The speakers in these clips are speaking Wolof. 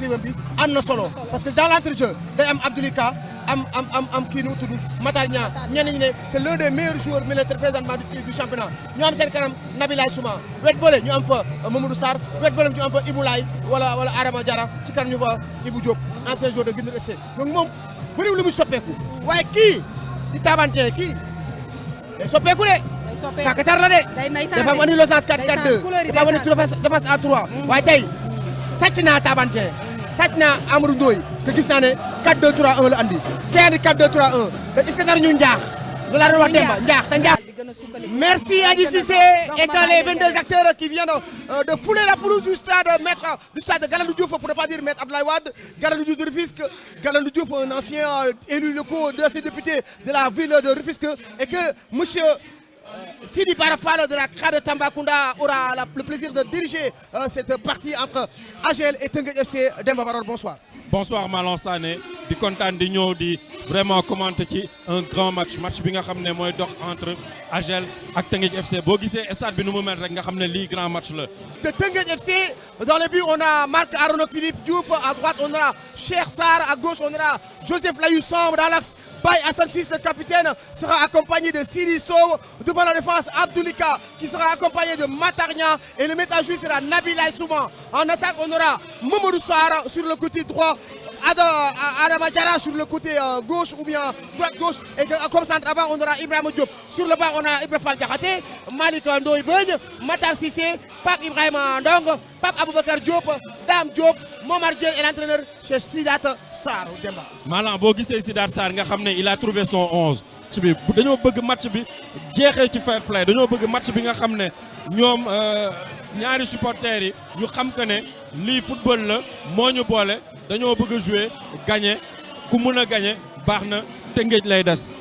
offensive bi am na solo parce que dans l'entrejeu day am Abdoulika am kii nu mu tudd Matar Niang ñenn ñi ne c'est l'un des meilleurs joueurs militaires présentement du championnat ñu am seen kanam Nabilay Souma wet boole ñu am fa Mamadou Sarr wet boole ñu am fa Ibou Laye wala Adama Diarra ci kanam ñu fa Ibou Diop ancien joueur de Guinée FC donc moom bëriwul lu muy soppeeku waaye kii di Tabanté kii day soppeeku de. kakatar la de dafa am andi losance 4-4-2 dafa am andi défense à 3 waaye tey sàcc naa Tabanté sàcc naa Amadou Ndoye te gis naa ne 4-2-3-1 la andi kii andi 4-2-3-1 te est-ce que dara ñu njaax lu la doon wax Demba njaax te njaax. Merci Adji Cissé et quand les 22 acteurs qui viennent de fouler la pelouse du stade Galandou Diouf pour ne pas dire maître Abdoulaye Wade, Galandou Diouf de Rufisque, Galandou Diouf un ancien élu local de ces députés de la ville de Rufisque et que monsieur Sidi Barafal de la CRA de Tambacounda aura le plaisir de diriger cette partie entre AGEL et Teungueth FC. Demba Baror, bonsoir. Bonsoir Malang Sané di kontaan di ñëw di vraiment commenter ci un grand match bi nga xam ne mooy dox entre AGEL ak Teungueth FC boo gisee stade bi nu mu mel rek nga xam ne lii grand match la. De Teungueth FC, dans le but on a Marc Arnaud Philippe Diouf, à droite on aura Cheikh Sarr, à gauche on aura Joseph Layou Samb, dans l'axe Baye Assane Ciss, le capitaine, sera accompagné de Sidi Sow, devant la défense Abdoulika qui sera accompagné de Matar Niang et le maître à jouer sera Nabilay Souma. En attaque on aura Mamadou Sarr sur le côté droit, Adama Diarra sur le côté gauche ou bien droite-gauche et comme centre avant on aura Ibrahima Diop. Sur le bas on a Ibrahima Fall Diakhaté, Malick Ndoye Begne, Matar Cissé, Pape Ibrahima Ndong, Pape Aboubacar Diop, Dame Diop, Momar Dieng et l'entraîneur chez Sidat Sarr Demba. Malang boo gisee Sidat Sarr nga xam ne il a trouvé son 11 ci bi dañoo bëgg match bi jeexee ci fair play dañoo bëgg match bi nga xam ne ñoom ñaari supporters yi ñu xam que ne lii football la moo ñu boole dañoo bëgg a jouer gagner ku mën a gagner baax na Teungueth lay des.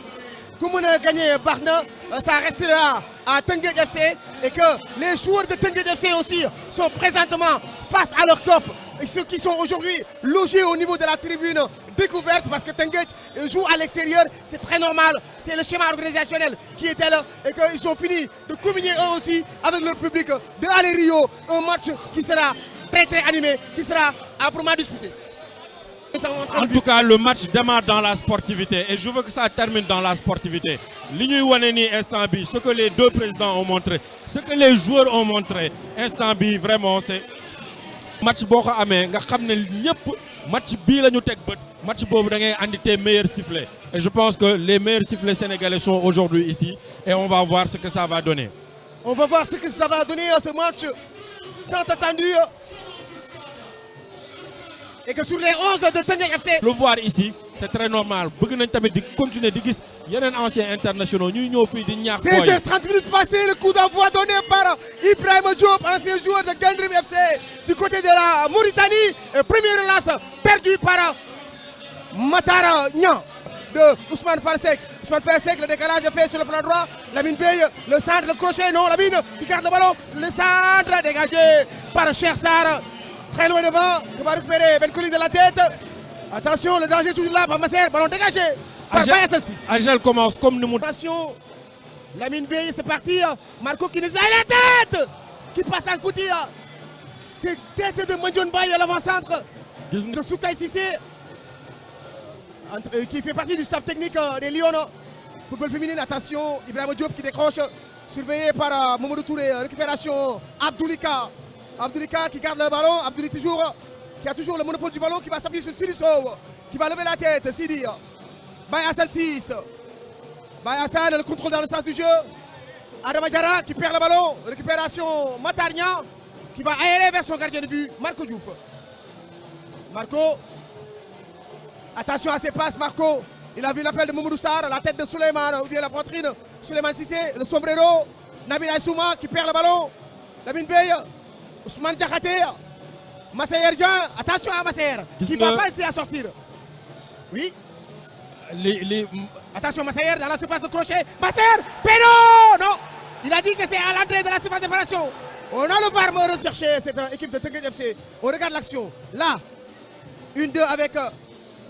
Ku mën a gagner baax na ça restera à Teungueth FC et que les joueurs de Teungueth FC aussi sont présentement face à leur COP et ceux qui sont aujourd'hui logés au niveau de la tribune découverte parce que Teungueth joue à l'extérieur, c'est très normal, c'est le schéma organisationnel qui était là et qu'ils ont fini de communier eux aussi avec leur public de aller Rio, un match qui sera très très animé, qui sera âprement disputé. En tout cas, le match démarre dans la sportivité et je veux que ça termine dans la sportivité. Li ñuy wane ni instant bi ce que les deux présidents ont montré, ce que les joueurs ont montré, instant bi vraiment c'est match boo ko amee nga xam ne ñëpp match bii la ñu teg bët match boobu da ngay andi tes meilleurs sifflets et je pense que les meilleurs sifflets sénégalais sont aujourd'hui ici et on va voir ce que ça va donner. On va voir ce que ça va donner ce match tant attendu. Et que sur les 11 de Teungueth FC. Le voir ici, c'est très normal. Bëgg nañ tamit di continuer di gis yeneen anciens internationaux ñuy ñëw fii di ñaax. C'est 30 minutes passées, le coup d'envoi donné par Ibrahima Diop, ancien joueur de Gendrim FC du côté de la Mauritanie. Et première relance perdue par Matar Niang de Ousmane Farsek. Ousmane Farsek, le décalage est fait sur le flanc droit. Lamine Beye, le centre, le crochet, non, Lamine qui garde le ballon. Le centre dégagé par Cheikh Sarr. Très loin devant, qui va récupérer Ben Coly de la tête. Attention, le danger est toujours là par Masser, ballon dégagé par Baye Assane Ciss. AGEL commence comme nous. Attention, Lamine Beye, c'est parti. Marco qui nous a la tête, qui passe à côté. C'est tête de Mandione Baye à l'avant-centre de Soukaï Cissé, qui fait partie du staff technique des Lions. Football féminin, attention, Ibrahima Diop qui décroche, surveillé par Mamadou Touré. Récupération, Abdoulika. Abdoulika qui garde le ballon, Abdouli toujours, qui a toujours le monopole du ballon, qui va s'appuyer sur Sidi Sow, qui va lever la tête, Sidi. Baye Assane Ciss. Baye Assane, le contrôle dans le sens du jeu. Adama Diarra qui perd le ballon, récupération Matar Niang, qui va aérer vers son gardien de but, Marco Diouf. Marco, attention à ses passes, Marco. Il a vu l'appel de Mamadou Sarr, la tête de Souleymane, ou bien la poitrine, Souleymane Cissé, le sombrero, Nabilay Souma qui perd le ballon, Lamine Beye. Ousmane Diakhaté, Massayer Dieng, attention à Massayer, qui ne va pas essayer à sortir. Oui. Attention Massayer dans la surface de crochet. Massayer, péno. Non, il a dit que c'est à l'entrée de la surface de réparation. On a le VAR pour rechercher cette équipe de Teungueth FC. On regarde l'action. Là, 1-2 avec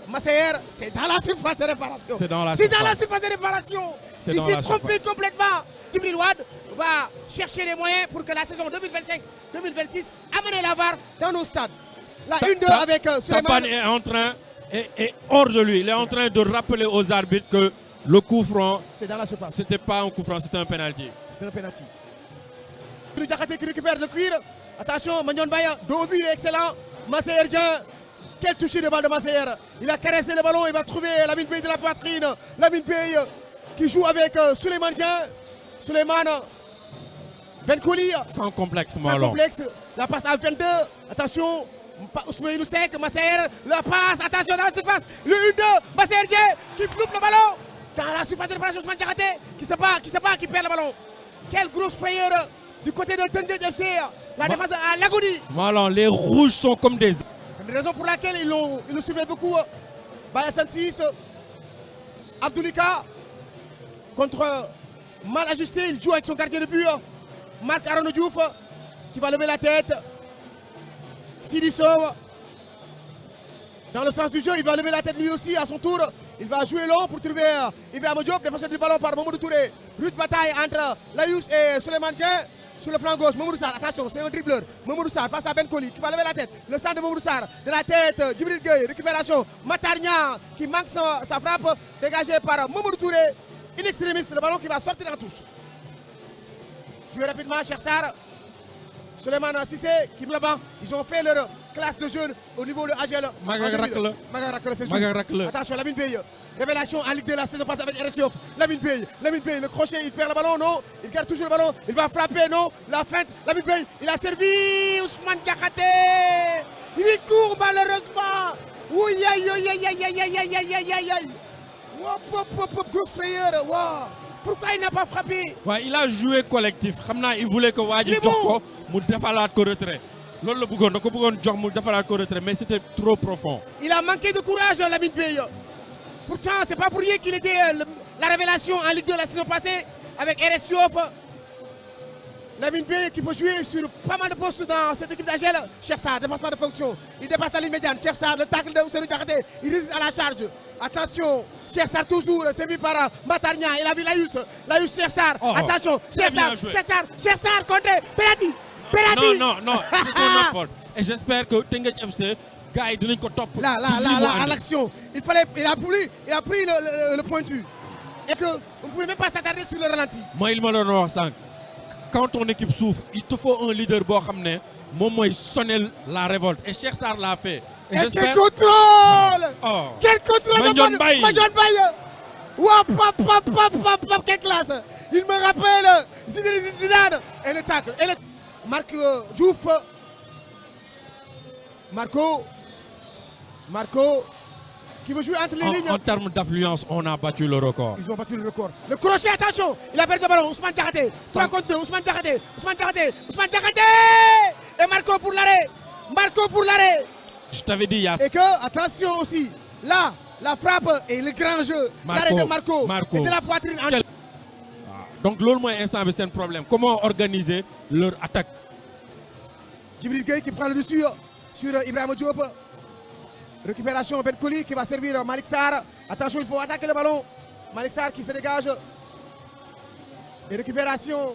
Massayer, c'est dans la surface de réparation. C'est dans la surface de réparation. Il s'est trompé complètement. Djibril Wade va chercher les moyens pour que la saison 2025-2026 amène la VAR dans nos stades. La 1-2 avec Taban Souleymane. est hors de lui. Il est en train de rappeler aux arbitres que le coup franc, C'est dans la surface. c'était pas un coup franc, c'était un penalty. C'est un penalty. Diakhaté qui récupère le cuir. Attention, Mandione Baya, dos au but, il est excellent. Massaer Dieng, quel toucher de balle de Massaer. Il a caressé le ballon, il va trouver Lamine Bey de la poitrine. Lamine Bey qui joue avec Souleymane Dieng. Souleymane Ben Koli. Sans complexe, Sans Marlon. complexe. La passe à 22. Attention, Ousmane Sek, Massaer, la passe, attention dans la surface. Le 1-2, Massaer Dieng qui loupe le ballon. Dans la surface de réparation, Ousmane Diakhaté qui se bat, qui perd le ballon. Quelle grosse frayeur du côté de Teungueth FC. La défense à l'agonie. Marlon, les rouges sont comme des... Une raison pour laquelle ils le suivaient beaucoup. Baya Sansis, Abdoulika contre mal ajusté. Il joue avec son gardien de but. Marc Arono Diouf qui va lever la tête. Sidi Sow dans le sens du jeu, il va lever la tête lui aussi à son tour. Il va jouer long pour trouver Ibrahima Diop, défenseur du ballon par Mamadou Touré. Rude bataille entre Layous et Souleymane Dieng. Sur le flanc gauche, Mamadou Sarr, attention, c'est un dribbleur. Mamadou Sarr face à Ben Koli qui va lever la tête. Le centre de Mamadou Sarr, de la tête, Djibril Gueye, récupération. Matarnia qui manque sa frappe, dégagée par Mamadou Touré. In extremis, le ballon qui va sortir en touche. Jouer rapidement, Cheikh Sarr. Souleymane Cissé qui me banc. Ils ont fait leur classe de jeunes au niveau de Agel. Magarakle, c'est attention, Lamine Bey. Révélation en Ligue 2 la saison passée avec RS Yoff. Lamine Bey, le crochet, il perd le ballon, non. Il garde toujours le ballon, il va frapper, non. La feinte, Lamine Bey, il a servi Ousmane Diakhaté. Il court malheureusement. Oui, aïe, aïe, aïe, aïe, aïe, aïe, aïe, aïe, aïe, aïe. Grosse frayeur, wow. Pourquoi il n'a pas frappé? Ouais, il a joué collectif. Il voulait que Wadi Djoko mu defalaat ko retrait. Loolu la bëggoon da ko bëggoon jox mu defalaat ko retrait, mais c'était trop profond. Il a manqué de courage, Lamine Bey. Pourtant, c'est pas pour rien qu'il était la révélation en Ligue 2 la saison passée avec RS Yoff. Lamine Bey qui peut jouer sur pas mal de postes dans cette équipe d'Agel. Cheikh Sarr, dépassement de fonction. Il dépasse la ligne médiane. Cheikh Sarr, le tacle de Ousseynou Diakhaté. Il résiste à la charge. Attention, Cheikh Sarr toujours servi par Matarnia. Il a vu Layous. Layous, Cheikh Sarr. Attention, Cheikh Sarr contre Penalty. Non, c'est son apport. Et j'espère que Teungueth FC, gars, ils donnent top. Là, à l'action. Il a pris le pointu. Et qu'on ne pouvait même pas s'attarder sur le ralenti. Moi, il m'a donné 5. Quand ton équipe souffre, il te faut un leader qui va sonner la révolte. Et Cheikh Sarr l'a fait. Et quel contrôle! Quel contrôle de Mandione Beye! Wow, quelle classe! Il me rappelle Zidane. Et le tacle. Et le... Marc Diouf. Marco qui veut jouer entre les lignes. En termes d'affluence, on a battu le record. Ils ont battu le record. Le crochet, attention. Il a perdu le ballon. Ousmane Diakhaté. 3 contre 2. Ousmane Diakhaté. Et Marco pour l'arrêt. Je t'avais dit, il y a... Et que, attention aussi, là, la frappe et le grand jeu. L'arrêt de Marco. Et de la poitrine. Donc, l'autre instant, c'est un problème. Comment organiser leur attaque? Djibril Gueye qui prend le dessus sur Ibrahima Diop. Récupération Ben Koli qui va servir Malick Sarr. Attention, il faut attaquer le ballon. Malick Sarr qui se dégage. Et récupération.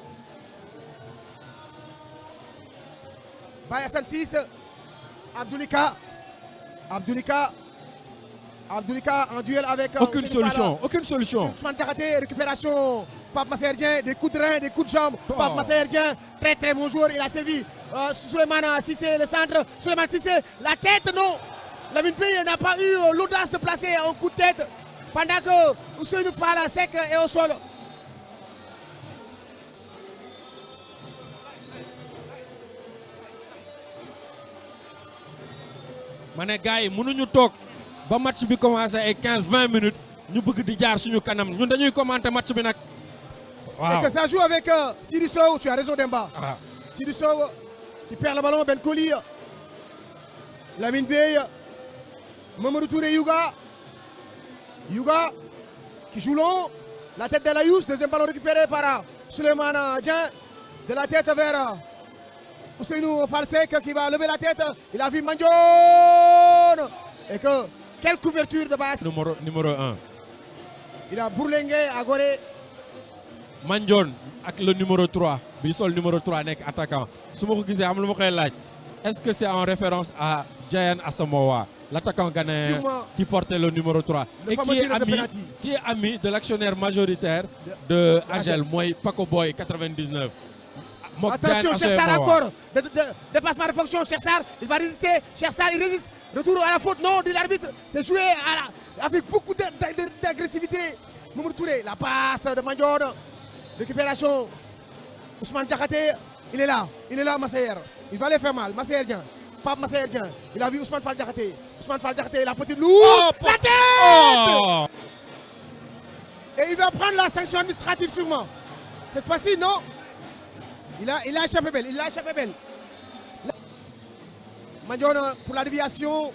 Baya Sansis. Abdoulika en duel avec... Aucune solution. Ousmane Diakhaté, récupération. Pape Massaer Dieng, des coups de rein, des coups de jambe. Pape Massaer Dieng, très très bon joueur. Il a servi Souleymane Cissé, le centre. Souleymane Cissé, la tête, non. Lamine Bey n'a pas eu l'audace de placer un coup de tête pendant que Ousseynou Fall sec est au sol. Mané gars yi mënuñu toog ba match bi commencé ay 15-20 minutes ñu bëgg di jaar suñu kanam ñun dañuy commenter match bi nag. Waaw. Et que ça joue avec Sidi Sow, tu as raison Demba. Sidi Sow qui perd le ballon, Ben Koli. Lamine Bey. Mamadou Touré Yuga qui joue long. La tête de Layous, deuxième ballon récupéré par Souleymane Dieng. De la tête vers Ousseynou Falsek qui va lever la tête. Il a vu Mandione. Et que, quelle couverture de base. Numéro 1. Il a bourlingué à Gorée. Mandione avec le numéro 3. Bissol numéro 3 nek attaquant. Si je regarde, Est-ce que c'est en référence à Jayan Asamoah, l'attaquant ghanéen Sûrement. qui portait le numéro 3 Le et fameux tir de penalty. qui est ami de l'actionnaire majoritaire de AGEL, moi Paco Boy 99. Mook Attention, Jayan Cheikh Sarr Asamoah. encore. Dépassement de fonction. Cheikh Sarr, il va résister. Cheikh Sarr, il résiste. Retour à la faute. Non, de l'arbitre. C'est joué avec beaucoup d'agressivité. Mamoudou Touré, la passe de Mandione. Récupération. Ousmane Diakhaté, il est là, Massaer. Il va les faire mal. Massaer Dieng. Pape Massaer Dieng. Il a vu Ousmane Fall Diakhaté. Ousmane Fall Diakhaté, la petite lourde. La tête. Oh! Et il va prendre la sanction administrative sûrement. Cette fois-ci, non. Il a échappé belle. Mandione pour la déviation.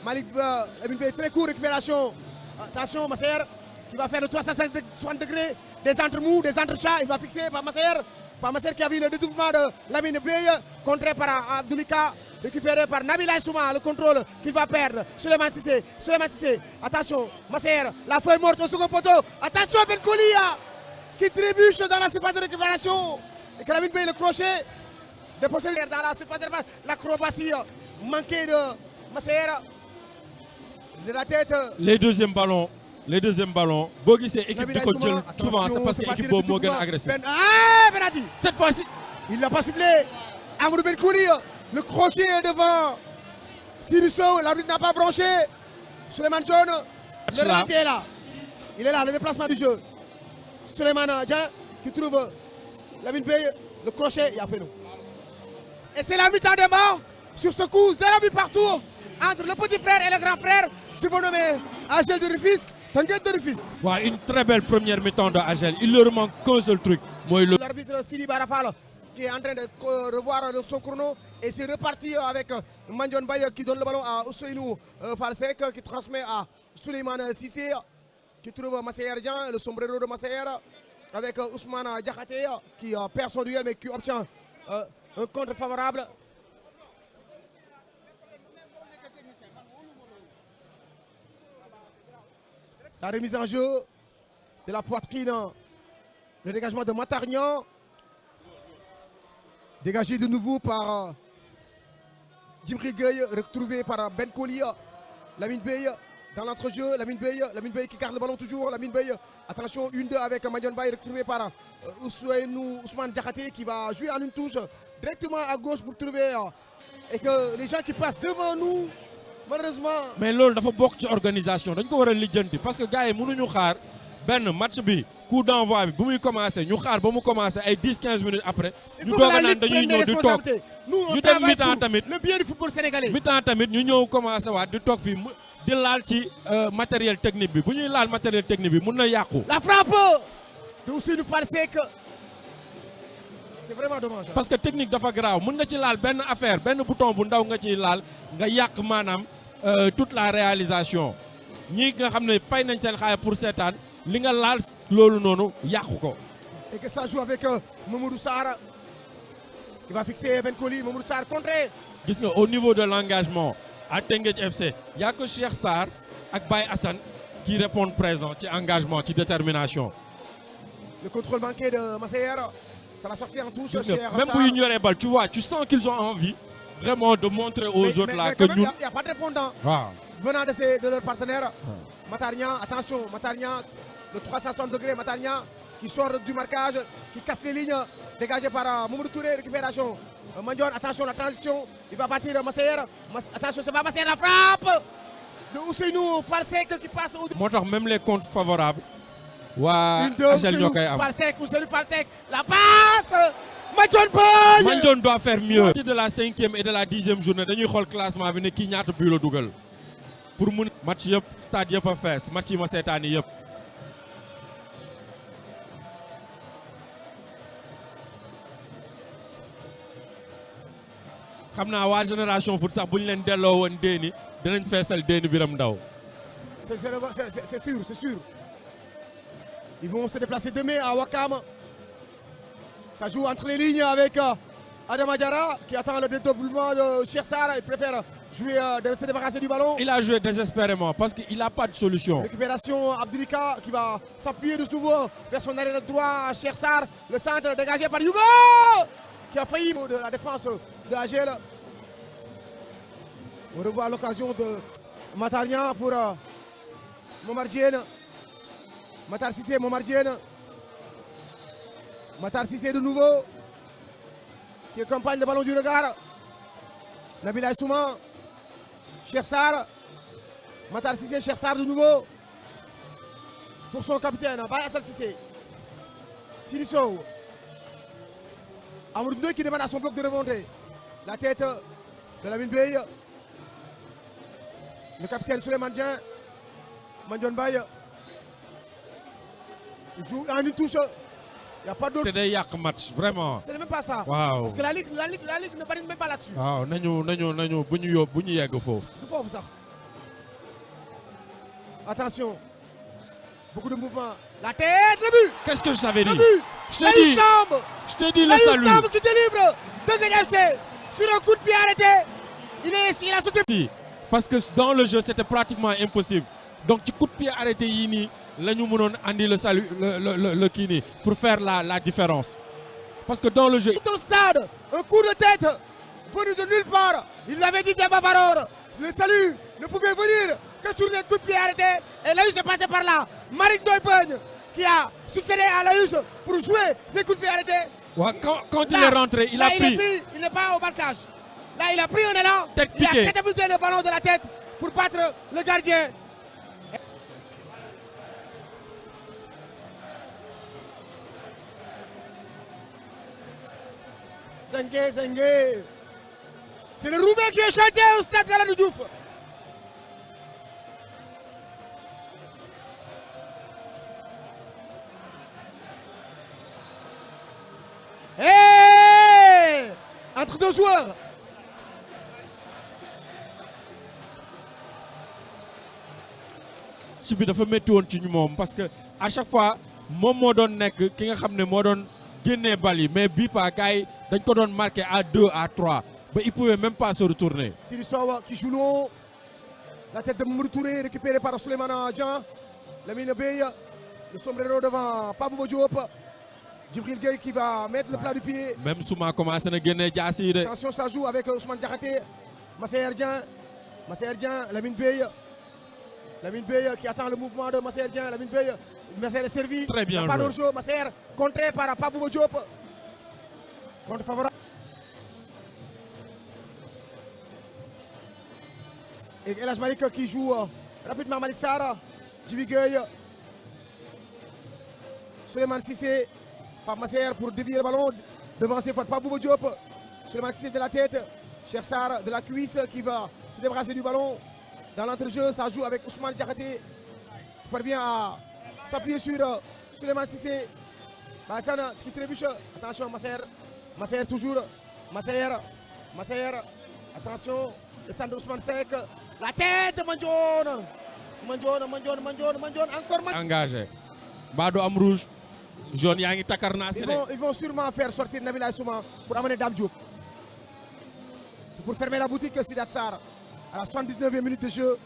Malik Bey, très court, récupération. Attention, Massaer qui va faire le 360 degrés. Des entre-mous, des entre-chats. Il va fixer par Massaer. Par Massaer qui a vu le dédoublement de Lamine Bey. Contré par Abdoulika. Récupéré par Nabila Souma. Le contrôle qu'il va perdre. Souleymane Cissé. Attention, Massaer. La feuille morte au second poteau. Attention, Ben Kolia qui trébuche dans la surface de récupération. Et Lamine Bey, le crochet. Déposé dans la surface de récupération. L'acrobatie manquée de Massaer. De la tête. Les deuxièmes ballons. Bogi c'est équipe de contrôle. Souvent c'est parce que l'équipe est moins agressive. Penalty. Cette fois-ci, il n'a pas sifflé. Amadou Ben Kouli, le crochet est devant. Siriso, l'arbitre n'a pas branché. Souleymane John, le raté est là. Il est là, le déplacement du jeu. Souleymane Dieng qui trouve Lamine Bey, le crochet, il y a péno. Et c'est la mi-temps des morts. Sur ce coup, 0 but partout entre le petit frère et le grand frère. Je vous nomme Agel de Rufisque, Tanguy de Rufisque. ouais, une très belle première mi-temps de AGEL. Il leur manque qu'un seul truc. L'arbitre Philippe Arafal qui est en train de revoir son chrono et c'est reparti avec Mandione Baye qui donne le ballon à Ousseinou Falsek qui transmet à Souleymane Cissé qui trouve Massaer Dieng, le sombrero de Massaer avec Ousmane Diakhaté qui perd son duel mais qui obtient un contre favorable. La remise en jeu de la poitrine, le dégagement de Matarnian, dégagé de nouveau par Djibril Gueye, retrouvé par Ben Kouli, Lamine Bey dans l'entrejeu, Lamine Bey qui garde le ballon toujours, Lamine Bey, attention 1-2 avec Mandione Baye, retrouvé par Ousmane Diakhaté qui va jouer en une touche directement à gauche pour trouver et que les gens qui passent devant nous, malheureusement. Mais loolu dafa bokk ci organisation dañ ko war a lijjanti parce que gars yi mënuñu xaar benn match bi coup d'envoi bi bu muy commencé ñu xaar ba mu commencé ay 10-15 minutes après. ñu doog a naan dañuy ñëw di toog ñu dem mi-temps tamit le bien du football sénégalais. mi-temps tamit ñu ñëw commencé waat di toog fii di laal ci matériel technique bi bu ñuy laal matériel technique bi mun na yàqu. La frappe de Ousseynou Falsek. C'est vraiment dommage. Parce que technique dafa graaw mën nga ci laal benn affaire benn bouton bu ndaw nga ciy laal nga yàq maanaam toute la réalisation ñi nga xam ne fay nañ seen xaalis pour seetaan li nga laal loolu noonu yàqu ko. Et que ça joue avec Mamadou Sarr qui va fixer Ben Kouli. Mamadou Sarr contré. Gis nga au niveau de l'engagement à Teungueth FC y a que Cheikh Sarr ak Baye Assane qui répondent présent ci engagement ci détermination. Le contrôle manqué de Massaer. Ça va sortir en touche. Même pour ignorer balle, tu vois, tu sens qu'ils ont envie vraiment de montrer aux autres là que nous. Il n'y a pas de répondant venant de leur partenaire. Matarnian, attention, Matarnian, le 360 degrés, Matarnian qui sort du marquage, qui casse les lignes, dégagé par Mamoudou Touré, récupération. Mandione, attention, la transition, il va partir Massaer. Attention, c'est pas Massaer, la frappe de Ousseynou Falsek qui passe au. Moo tax même les comptes favorables. waa AGEL ñoo koy am. Ousseynou Falsek, la passe. Mandione Baye. Mandione doit faire mieux. À partir de la 5e et de la 10e journée dañuy xool classement bi ne kii ñaata but la dugal pour mun match yëpp stade yëpp a fees match yi ma seetaani yëpp. xam naa waa génération foot sax bu ñu leen delloo woon déeni dinañ feesal déeni Biram Ndaw. C'est sûr. Ils vont se déplacer demain à Wakam. Ça joue entre les lignes avec Adama Diarra qui attend le dédoublement de Cheikh Sarr. Il préfère jouer, se débarrasser du ballon. Il a joué désespérément parce qu'il n'a pas de solution. Récupération Abdoulika qui va s'appuyer de nouveau vers son arrière droit. Cheikh Sarr, le centre dégagé par Hugo qui a failli de la défense de AGEL. On revoit l'occasion de Matarnia pour Momar Diène. Matar Cissé, Momar Diène. Matar Cissé de nouveau. Qui accompagne le ballon du regard. Nabila Souma. Cheikh Sarr. Matar Cissé, Cheikh Sarr de nouveau. Pour son capitaine, Baye Assal Cissé. Sidi Sow. Amadou Ndoye qui demande à son bloc de remonter. La tête de Lamine Bey. Le capitaine Souleymane Dieng. Mandione Baye. Il joue en une touche. Il n'y a pas d'autre. C'est des yak match, vraiment. Ce n'est même pas ça. Wow. Parce que la Ligue ne parle même pas là-dessus. Wow, nañu bu ñu yegg foofu. Du foofu sax. Attention. Beaucoup de mouvements. La tête, le but. Qu'est-ce que je t'avais dit? Le but. Je t'ai dit le salut. Samb qui délivre Teungueth FC sur un coup de pied arrêté. Il a sauté. Parce que dans le jeu, c'était pratiquement impossible. Donc, ci coup de pied arrêté yii nii la ñu mënoon andi le salut le kii nii pour faire la différence. Parce que dans le jeu. Tout au stade, un coup de tête venu de nulle part. Il l'avait dit Demba Baror. Le salut ne pouvait venir que sur les coups de pied arrêtés. Et Laïus est passé par là. Malick Ndoye Pegne qui a succédé à Laïus pour jouer ces coups de pied arrêtés. Ouais, quand il est rentré, il a pris. Il n'est pas au marquage. Là, il a pris un élan. Tête il piquée. a catapulté le ballon de la tête pour battre le gardien. Zengue. C'est le Roubaix qui est chanté au stade Galandou Diouf. Hey! Entre deux joueurs. ci bi dafa métti woon ci ñu moom parce que à chaque fois moom moo doon nekk ki nga xam ne moo doon génnee bal yi mais bii pas gars yi dañ ko doon marqué à 2 à 3 ba il pouvait même pas se retourner. Sidi Sow qui joue long. La tête de Mamadou Touré récupérée par Souleymane Dieng. Lamine Bey, le sombrero devant Pabou Diop. Djibril Gueye qui va mettre le plat du pied. Même Souma commencé na génne jaasi yi de. Attention, ça joue avec Ousmane Diakhaté. Massaer Dieng, Lamine Bey. Lamine Bey qui attend le mouvement de Massaer Dieng. Lamine Bey, Massaer est servi. Très bien joué. joué. Massaer contré par Pabou Diop. Contre favorable. Et El Hadj Malick qui joue rapidement Malick Sarr. Djibi Gueye. Souleymane Cissé. Pape Massaer pour dévier le ballon. Devancé par Pabou Diop. Souleymane Cissé de la tête. Cheikh Sarr de la cuisse qui va se débarrasser du ballon. Dans l'entrejeu, ça joue avec Ousmane Diakhaté. Qui parvient à s'appuyer sur Souleymane Cissé. Bassana qui trébuche. Attention Massaer. Massaer toujours. Massaer. Attention. Le centre d'Ousmane Seck. La tête de Mandione. Mandione. Encore Mandione. Engagé. Bado am rouge. Jaune yaa ngi takarnaase de. Ils vont sûrement faire sortir Nabila Souma pour amener Dame Diop. C'est pour fermer la boutique Sidat Sarr. À la 79e minute de jeu.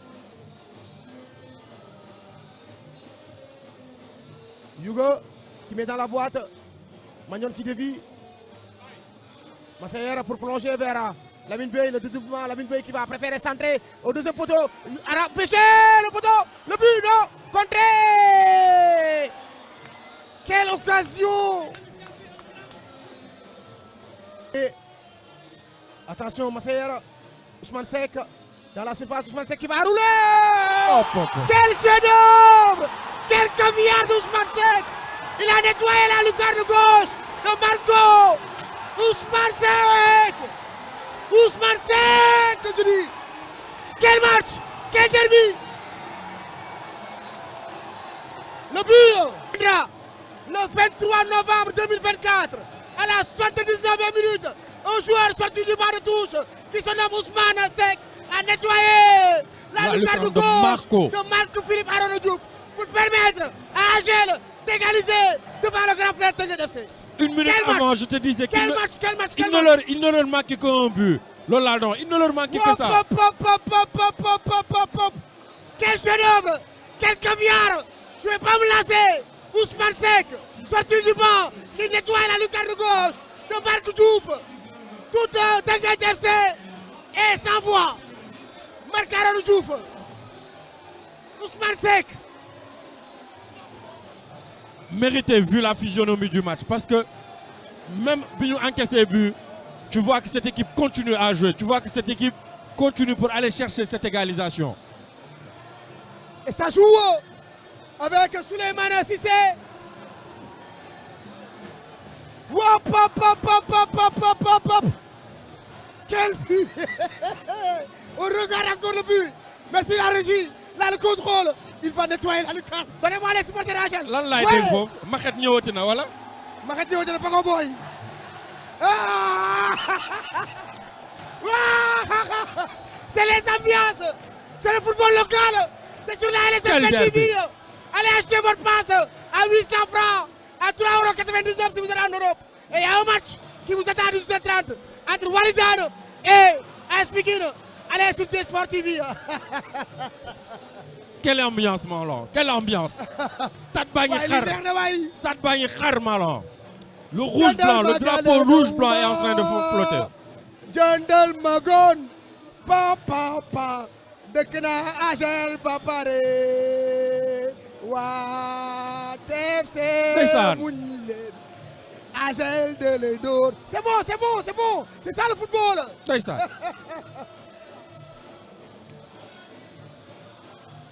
Hugo qui met dans la boîte. Mandione qui dévie. Massaer pour prolonger vers Lamine Bey, le dédoublement. Lamine Bey qui va préférer centrer au deuxième poteau. A empêché le poteau. Le but, non. Contré. Quelle occasion. Et attention Massaer. Ousmane Seck dans la surface. Ousmane Seck qui va rouler. Quel chef-d'œuvre. Quel caviar d'Ousmane Seck. Il a nettoyé la lucarne de gauche de Marco. Ousmane Seck. Ousmane Seck, je dis. Quel match. Quel derby. Le but. Le 23 novembre 2024, à la 79e minute, un joueur sorti du banc de touche qui se nomme Ousmane Seck a nettoyé la lucarne de gauche de Marc-Philippe Arona Diouf pour permettre à AGEL d'égaliser devant le grand frère Teungueth FC. Une minute avant, je te disais qu'il ne leur manquait qu'un but. Lola, il ne leur manquait que ça. Quel chef-d'œuvre, quel caviar. Je ne vais pas me lasser. Ousmane Seck, sorti du banc, qui nettoie la lucarne de gauche de Marc Diouf. Tout Teungueth FC est sans voix. Marc-Aranou Diouf Ousmane Seck. Mérité vu la physionomie du match parce que même si nous encaissons but, tu vois que cette équipe continue à jouer, tu vois que cette équipe continue pour aller chercher cette égalisation. Et ça joue avec Souleymane Cissé. Hop, hop, hop, hop, hop, hop, hop, hop, hop. Quel but. On regarde encore le but. Merci la régie. Là, le contrôle. Il va nettoyer la lucarne. Donnez-moi les supporters Rachel. Lan laay dégg foofu Maxet ñëwati na wala. Maxet ñëwati na Pago Boy. C'est les ambiances. C'est le football local. C'est sur la LSFP TV. Allez acheter votre passe à 800 francs, à 3,99 € si vous êtes en Europe. Et il y a un match qui vous attend à 18h30 entre Walidane et AS Pikine. Allez sur Sport TV. Quelle ambiance, Malon. Quelle ambiance. Stade Bagny Khar. Stade Bagny Khar, Malon. Le rouge blanc, le drapeau rouge blanc est en train de flotter. Jandal Magon, papa, de Kena Agel Papare, Wa TFC Mounile, Agel de l'Edor. C'est bon, c'est bon, c'est bon. C'est ça le football. C'est ça.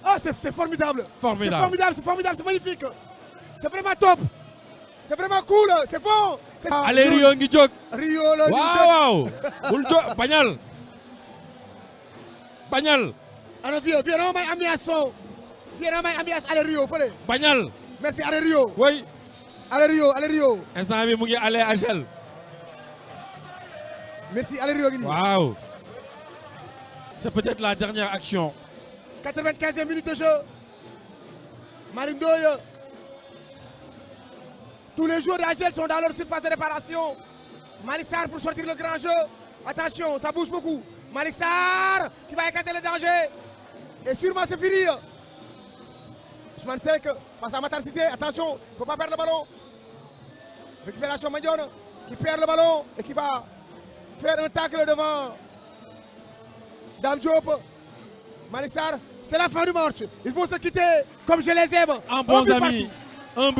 Ah, c'est formidable. Formidable. C'est formidable, c'est formidable, c'est magnifique. C'est vraiment top. C'est vraiment cool, c'est bon. Allez, Rio ngi jóg. Rio la waaw bul jóg bañal. Bañal. Alors viens on may ambiance son. Viens on may ambiance allez Rio fële. Bañal. Merci allez Rio. Oui. Allez Rio, allez Rio. Instant bi mu ngi aller à gel. Merci allez Rio. Waaw. C'est peut-être la dernière action. 95e minute de jeu. Malick Ndoye. Tous les joueurs d'Agel sont dans leur surface de réparation. Malick Sarr pour sortir le grand jeu. Attention, ça bouge beaucoup. Malick Sarr qui va écarter le danger. Et sûrement c'est fini. Ousmane Seck passe à Matar Cissé. Attention, il ne faut pas perdre le ballon. Récupération Mandione qui perd le ballon et qui va faire un tacle devant Dame Diop. Malick Sarr, c'est la fin du match. Il faut se quitter comme je les aime. En bons amis, un but